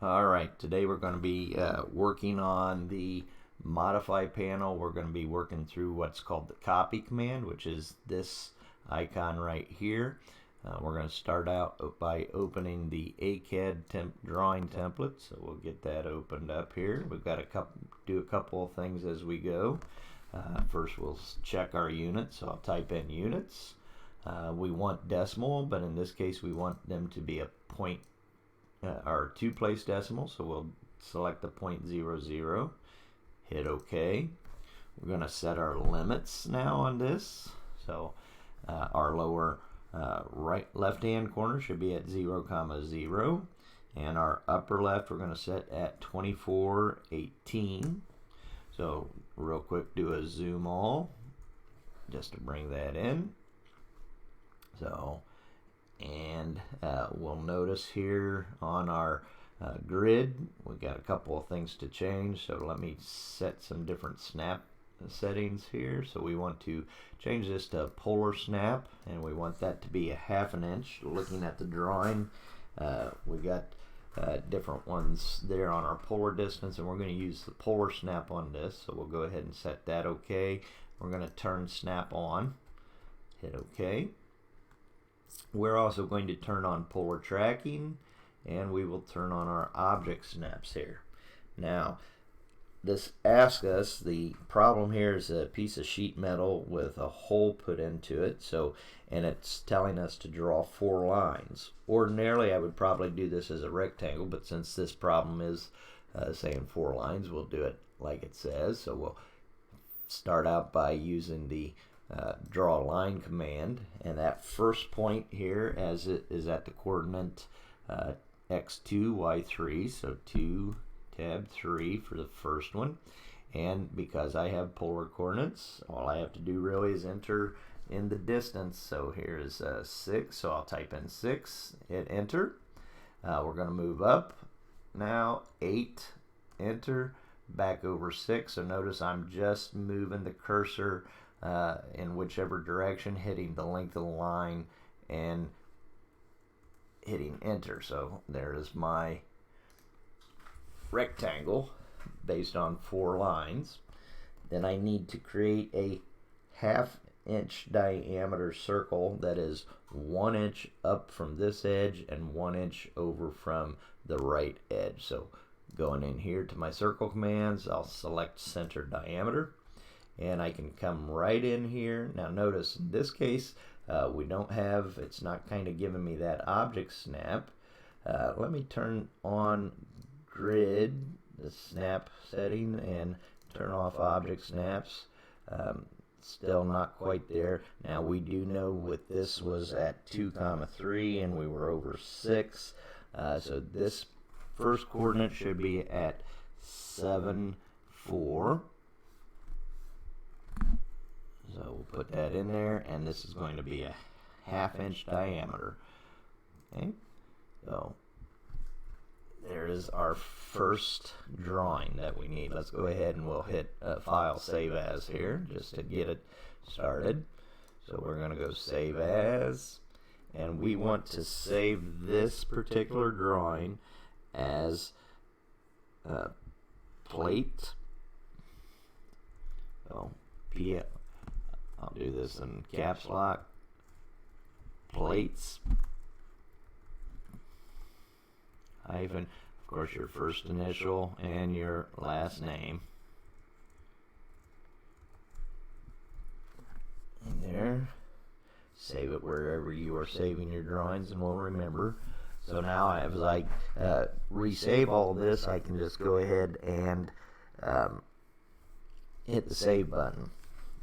Alright, today we're going to be working on the modify panel. We're going to be working through what's called the copy command, which is this icon right here. We're going to start out by opening the AutoCAD drawing template, so we'll get that opened up here. We've got to do a couple of things as we go. First we'll check our units, so I'll type in units. We want decimal, but in this case we want them to be a point our two-place decimal, so we'll select the 0.00, hit OK. We're going to set our limits now on this, so our lower left-hand corner should be at 0, 0, and our upper left we're going to set at 2418. So real quick, do a zoom all just to bring that in. So and we'll notice here on our grid we got a couple of things to change, so let me set some different snap settings here. So we want to change this to polar snap, and we want that to be a 1/2 inch. Looking at the drawing, we got different ones there on our polar distance, and we're going to use the polar snap on this, so we'll go ahead and set that OK. We're going to turn snap on, hit OK. We're also going to turn on polar tracking, and we will turn on our object snaps here. Now this asks us, the problem here is a piece of sheet metal with a hole put into it, and it's telling us to draw 4 lines. Ordinarily I would probably do this as a rectangle, but since this problem is saying 4 lines, we'll do it like it says. So we'll start out by using the draw line command, and that first point here, as it is at the coordinate x2 y3, so 2 tab 3 for the first one. And because I have polar coordinates, all I have to do really is enter in the distance. So here's 6, so I'll type in 6, hit enter. We're going to move up now, 8, enter, back over 6. So notice I'm just moving the cursor in whichever direction, hitting the length of the line and hitting enter. So there is my rectangle based on 4 lines. Then I need to create a 1/2 inch diameter circle that is 1 inch up from this edge and 1 inch over from the right edge. So going in here to my circle commands, I'll select center diameter, and I can come right in here. Now notice in this case we don't have, it's not kind of giving me that object snap. Let me turn on grid, the snap setting, and turn off object snaps. Still not quite there. Now we do know with this was at 2, 3, and we were over 6. So this first coordinate should be at 7, 4. So we'll put that in there, and this is going to be a 1/2 inch diameter. Okay, so there is our first drawing that we need. Let's go ahead and we'll hit file save as here just to get it started. So we're going to go save as, and we want to save this particular drawing as plate. So I'll do this in caps lock, plates, hyphen, of course your first initial and your last name. In there, save it wherever you are saving your drawings, and we'll remember. So now as I resave all this, I can just go ahead and hit the save button.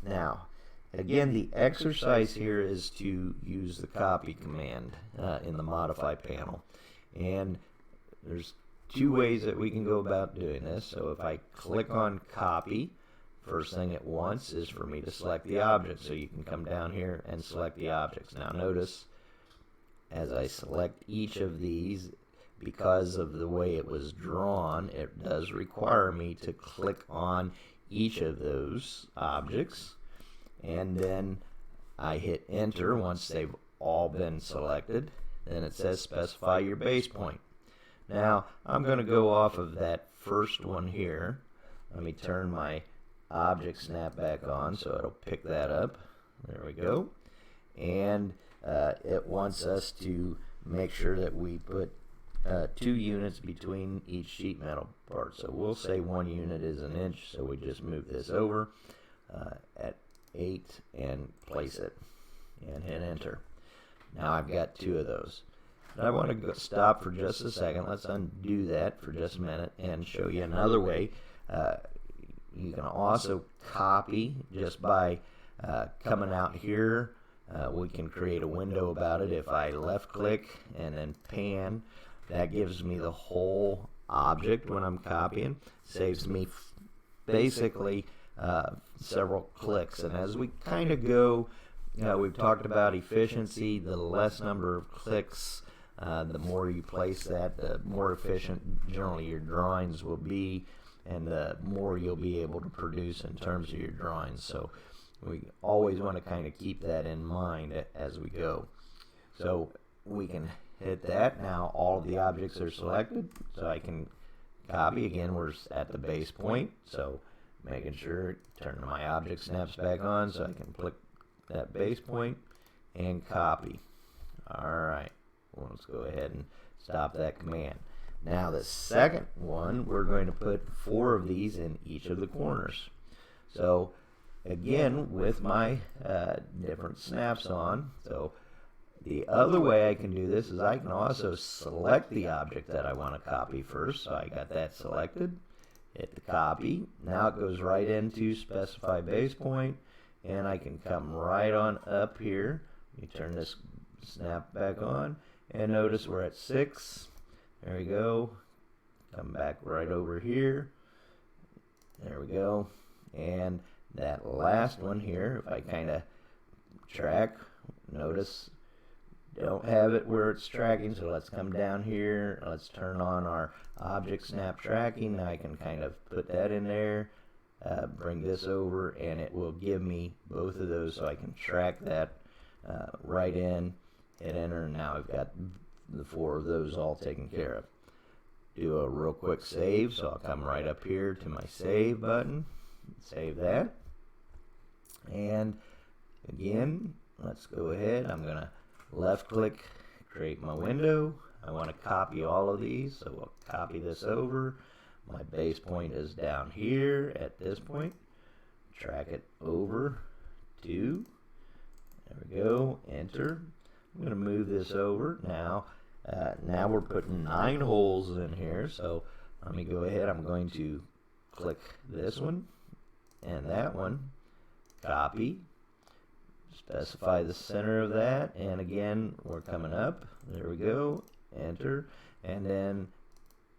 Now again, the exercise here is to use the copy command in the modify panel, and there's 2 ways that we can go about doing this. So if I click on copy, first thing it wants is for me to select the object, so you can come down here and select the objects. Now notice as I select each of these, because of the way it was drawn, it does require me to click on each of those objects, and then I hit enter once they've all been selected. Then it says specify your base point. Now I'm going to go off of that first one here. Let me turn my object snap back on so it'll pick that up. There we go. And it wants us to make sure that we put 2 units between each sheet metal part. So we'll say 1 unit is an inch, so we just move this over at 8 and place it and hit enter. Now I've got 2 of those. I want to stop for just a second. Let's undo that for just a minute and show you another way. You can also copy just by coming out here. We can create a window about it. If I left click and then pan, that gives me the whole object when I'm copying. Saves me basically several clicks. And as we kind of go, we've talked about efficiency. The less number of clicks, the more you place that, the more efficient generally your drawings will be, and the more you'll be able to produce in terms of your drawings. So we always want to kind of keep that in mind as we go. So we can hit that. Now all of the objects are selected, so I can copy. Again, we're at the base point, so making sure turn my object snaps back on so I can click that base point and copy. Alright, well, let's go ahead and stop that command. Now the second one, we're going to put 4 of these in each of the corners. So again, with my different snaps on, so the other way I can do this is I can also select the object that I want to copy first. So I got that selected, hit the copy. Now it goes right into specify base point, and I can come right on up here. Let me turn this snap back on, and notice we're at 6. There we go. Come back right over here. There we go. And that last one here, if I kind of track, notice don't have it where it's tracking, so let's come down here. Let's turn on our object snap tracking. Now I can kind of put that in there, bring this over, and it will give me both of those so I can track that right in, hit enter, and now I've got the 4 of those all taken care of. Do a real quick save, so I'll come right up here to my save button, save that, and again, let's go ahead. I'm going to left click, create my window. I want to copy all of these, so we'll copy this over. My base point is down here at this point. Track it over to, there we go, enter. I'm going to move this over. Now we're putting 9 holes in here, so let me go ahead. I'm going to click this one and that one, copy, specify the center of that, and again we're coming up, there we go, enter, and then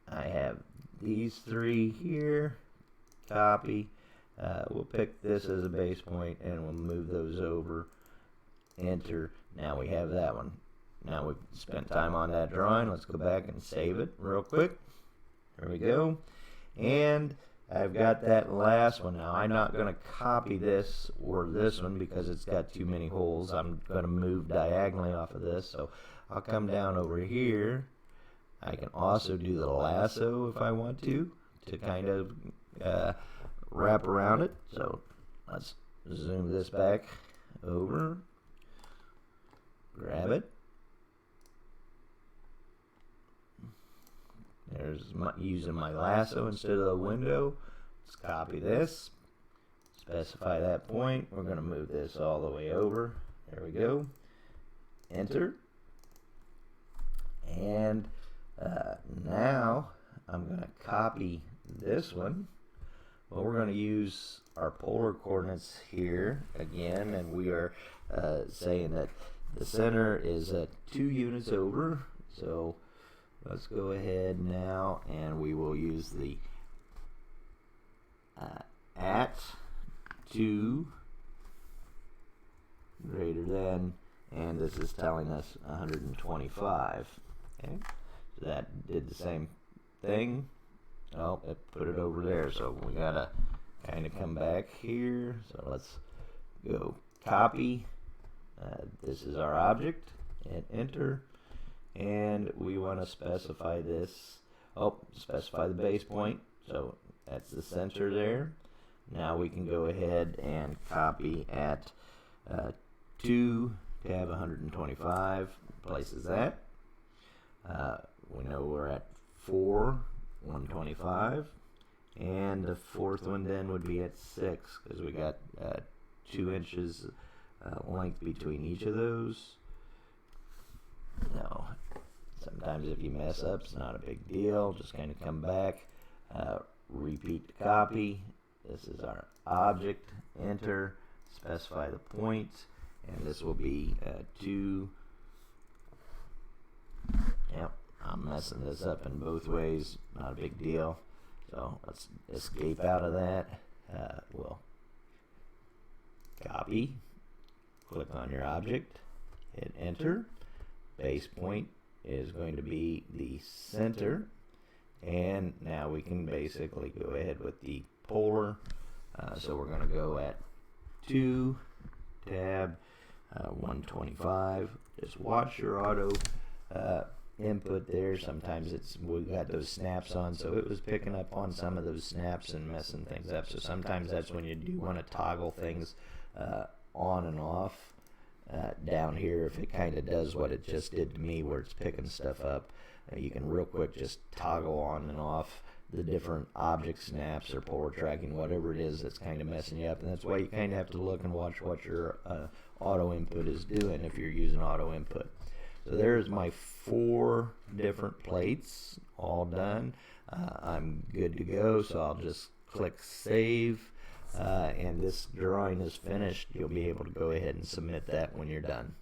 I have these 3 here, copy, we'll pick this as a base point and we'll move those over, enter. Now we have that one. Now we've spent time on that drawing. Let's go back and save it real quick. There we go. And I've got that last one. Now I'm not going to copy this or this one because it's got too many holes. I'm going to move diagonally off of this. So I'll come down over here. I can also do the lasso if I want to kind of wrap around it. So let's zoom this back over. Grab it. There's using my lasso instead of the window. Let's copy this. Specify that point. We're going to move this all the way over. There we go. Enter. And now I'm going to copy this one. Well, we're going to use our polar coordinates here again, and we are saying that the center is 2 units over. So let's go ahead now, and we will use the at 2 greater than, and this is telling us 125. Okay, so that did the same thing. Oh, it put it over there, so we gotta kind of come back here. So let's go copy. This is our object, and enter, and we want to specify this specify the base point. So that's the center there. Now we can go ahead and copy at 2 tab 125, places that. We know we're at 4 125, and the fourth one then would be at 6 because we got 2 inches length between each of those. Now, sometimes if you mess up, it's not a big deal. Just kind of come back, repeat the copy. This is our object. Enter, specify the point, and this will be 2. Yep, I'm messing this up in both ways. Not a big deal. So let's escape out of that. We'll copy. Click on your object. Hit enter. Base point is going to be the center. And now we can basically go ahead with the polar. So we're going to go at 2 tab 125. Just watch your auto input there. Sometimes we got those snaps on, so it was picking up on some of those snaps and messing things up. So sometimes that's when you do want to toggle things on and off. Down here, if it kind of does what it just did to me where it's picking stuff up, you can real quick just toggle on and off the different object snaps or polar tracking, whatever it is that's kind of messing you up. And that's why you kind of have to look and watch what your auto input is doing if you're using auto input. So there's my 4 different plates all done. I'm good to go, so I'll just click save, and this drawing is finished. You'll be able to go ahead and submit that when you're done.